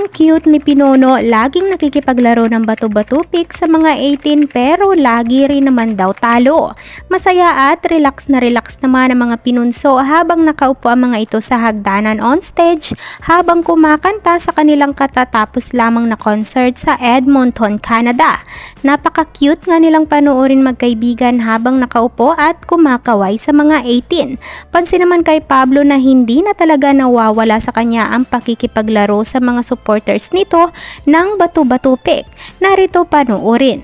Ang cute ni Pinuno, laging nakikipaglaro ng bato-batupik sa mga 18 pero lagi rin naman daw talo. Masaya at relax naman ang mga pinunso habang nakaupo ang mga ito sa hagdanan on stage habang kumakanta sa kanilang katatapos lamang na concert sa Edmonton, Canada. Napaka-cute nga nilang panoorin magkaibigan habang nakaupo at kumakaway sa mga 18. Pansin naman kay Pablo na hindi na talaga nawawala sa kanya ang pakikipaglaro sa mga supporters nito ng bato-batupik. Narito panoorin.